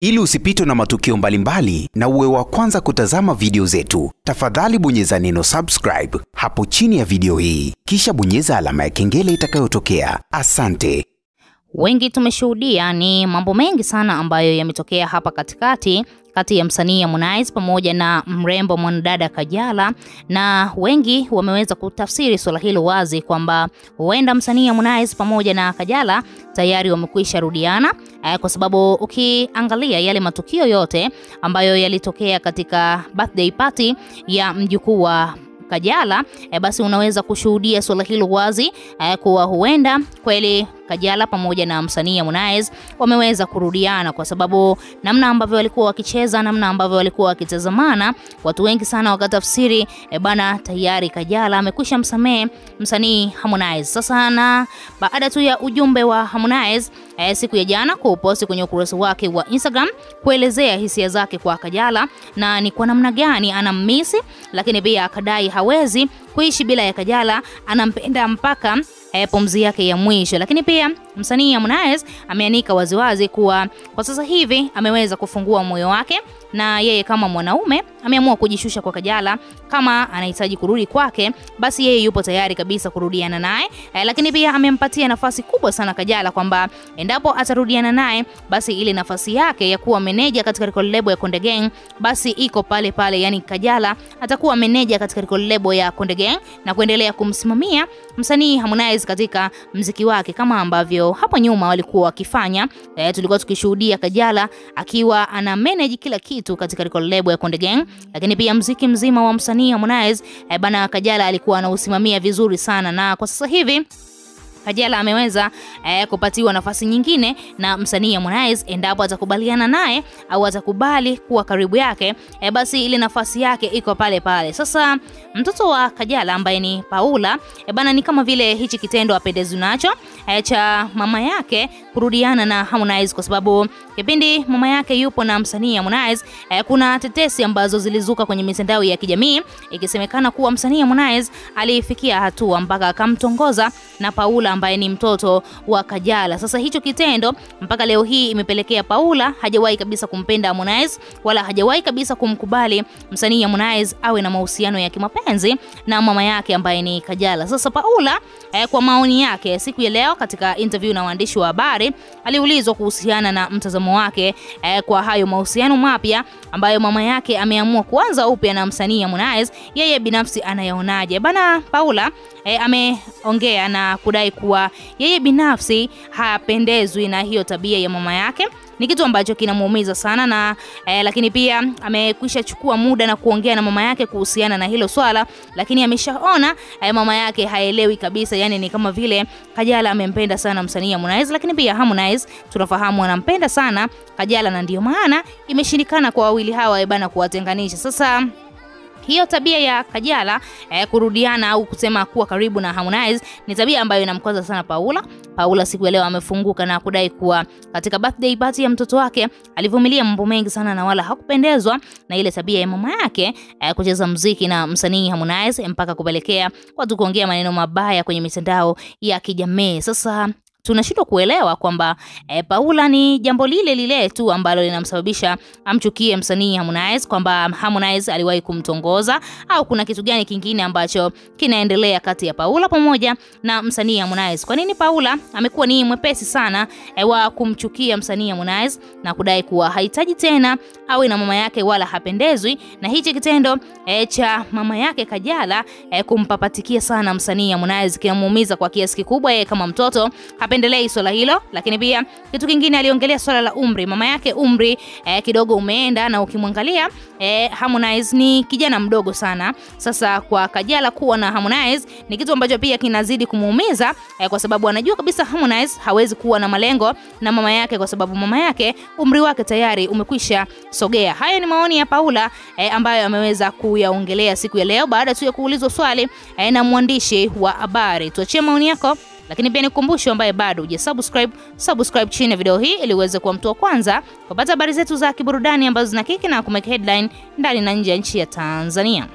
Ili usipitwe na matukio mbalimbali na uwe wa kwanza kutazama video zetu, tafadhali bonyeza neno subscribe hapo chini ya video hii, kisha bonyeza alama ya kengele itakayotokea. Asante. Wengi tumeshuhudia ni mambo mengi sana ambayo yametokea hapa katikati kati ya msanii Harmonize pamoja na mrembo mwanadada Kajala, na wengi wameweza kutafsiri swala hilo wazi kwamba huenda msanii Harmonize pamoja na Kajala tayari wamekwisha rudiana, kwa sababu ukiangalia yale matukio yote ambayo yalitokea katika birthday party ya mjukuu wa Kajala, basi unaweza kushuhudia swala hilo wazi kuwa huenda kweli Kajala pamoja na msanii Harmonize wameweza kurudiana, kwa sababu namna ambavyo walikuwa wakicheza, namna ambavyo walikuwa wakitazamana, watu wengi sana wakatafsiri bana tayari Kajala amekwisha msamehe msanii Harmonize. Sasa na baada tu ya ujumbe wa Harmonize siku ya jana kuposti kwenye ukurasa wake wa Instagram kuelezea hisia zake kwa Kajala na ni kwa namna gani anammisi, lakini pia akadai hawezi kuishi bila ya Kajala, anampenda mpaka pumzi yake ya mwisho. Lakini pia msanii Harmonize ameanika waziwazi kuwa kwa sasa hivi ameweza kufungua moyo wake, na yeye kama mwanaume ameamua kujishusha kwa Kajala. Kama anahitaji kurudi kwake, basi yeye yupo tayari kabisa kurudiana naye, lakini pia amempatia nafasi kubwa sana Kajala kwamba endapo atarudiana naye, basi ile nafasi yake ya kuwa meneja katika record label ya Konde Gang basi iko pale pale. Yani Kajala atakuwa meneja katika record label ya Konde Gang na kuendelea kumsimamia msanii Harmonize katika mziki wake kama ambavyo hapo nyuma walikuwa wakifanya. Tulikuwa tukishuhudia Kajala akiwa ana manage kila kitu katika record label ya Konde Gang, lakini pia mziki mzima wa msanii Harmonize bana Kajala alikuwa anausimamia vizuri sana, na kwa sasa hivi Kajala ameweza kupatiwa nafasi nyingine na msanii Harmonize. Endapo atakubaliana naye au atakubali kuwa karibu yake, basi ile nafasi yake iko pale pale. Sasa mtoto wa Kajala ambaye ni Paula bana, ni kama vile hichi kitendo apendezwi nacho cha mama yake kurudiana na Harmonize, kwa sababu kipindi mama yake yupo na msanii Harmonize kuna tetesi ambazo zilizuka kwenye mitandao ya kijamii ikisemekana kuwa msanii Harmonize alifikia hatua mpaka akamtongoza na Paula ambaye ni mtoto wa Kajala. Sasa hicho kitendo mpaka leo hii imepelekea Paula hajawahi kabisa kumpenda Harmonize wala hajawahi kabisa kumkubali msanii Harmonize awe na mahusiano ya kimapenzi na mama yake ambaye ni Kajala. Sasa Paula kwa maoni yake siku ya leo katika interview na waandishi wa habari aliulizwa kuhusiana na mtazamo wake kwa hayo mahusiano mapya ambayo mama yake ameamua kuanza upya na msanii Harmonize, yeye binafsi anayaonaje. Bana Paula ameongea na kudai kuwa yeye binafsi hapendezwi na hiyo tabia ya mama yake, ni kitu ambacho kinamuumiza sana, na lakini pia amekwisha chukua muda na kuongea na mama yake kuhusiana na hilo swala, lakini ameshaona mama yake haelewi kabisa. Yani ni kama vile Kajala amempenda sana msanii Harmonize, lakini pia Harmonize tunafahamu anampenda sana Kajala, na ndio maana imeshindikana kwa wawili hawa bana kuwatenganisha. Sasa hiyo tabia ya Kajala kurudiana au kusema kuwa karibu na Harmonize ni tabia ambayo inamkwaza sana Paula. Paula siku ya leo amefunguka na kudai kuwa katika birthday party ya mtoto wake alivumilia mambo mengi sana na wala hakupendezwa na ile tabia ya mama yake kucheza muziki na msanii Harmonize mpaka kupelekea watu kuongea maneno mabaya kwenye mitandao ya kijamii. Sasa tunashindwa kuelewa kwamba Paula ni jambo lile tu ambalo linamsababisha amchukie msanii Harmonize, kwamba Harmonize aliwahi kumtongoza au kuna kitu gani kingine ambacho kinaendelea kati ya Paula pamoja na msanii Harmonize. Kwa nini Paula amekuwa ni mwepesi sana wa kumchukia msanii Harmonize na kudai kuwa hahitaji tena awe na mama yake wala hapendezwi na hichi kitendo cha mama yake Kajala kumpapatikia sana msanii Harmonize kinamuumiza kwa kiasi kikubwa. Yeye kama mtoto hapendelei swala hilo, lakini pia kitu kingine aliongelea swala la umri. Mama yake umri kidogo umeenda, na ukimwangalia Harmonize ni kijana mdogo sana. Sasa kwa Kajala kuwa na Harmonize ni kitu ambacho pia kinazidi kumuumiza kwa sababu anajua kabisa Harmonize hawezi kuwa na malengo na mama yake kwa sababu mama yake umri wake tayari umekwisha sogea. Hayo ni maoni ya Paula ambayo ameweza kuyaongelea siku ya leo baada tu ya kuulizwa swali na mwandishi wa habari. Tuachie maoni yako, lakini pia nikukumbushe ambaye bado hujasubscribe chini ya video hii ili uweze kuwa mtu wa kwanza kupata habari zetu za kiburudani ambazo zinakiki na kumake headline ndani na nje ya nchi ya Tanzania.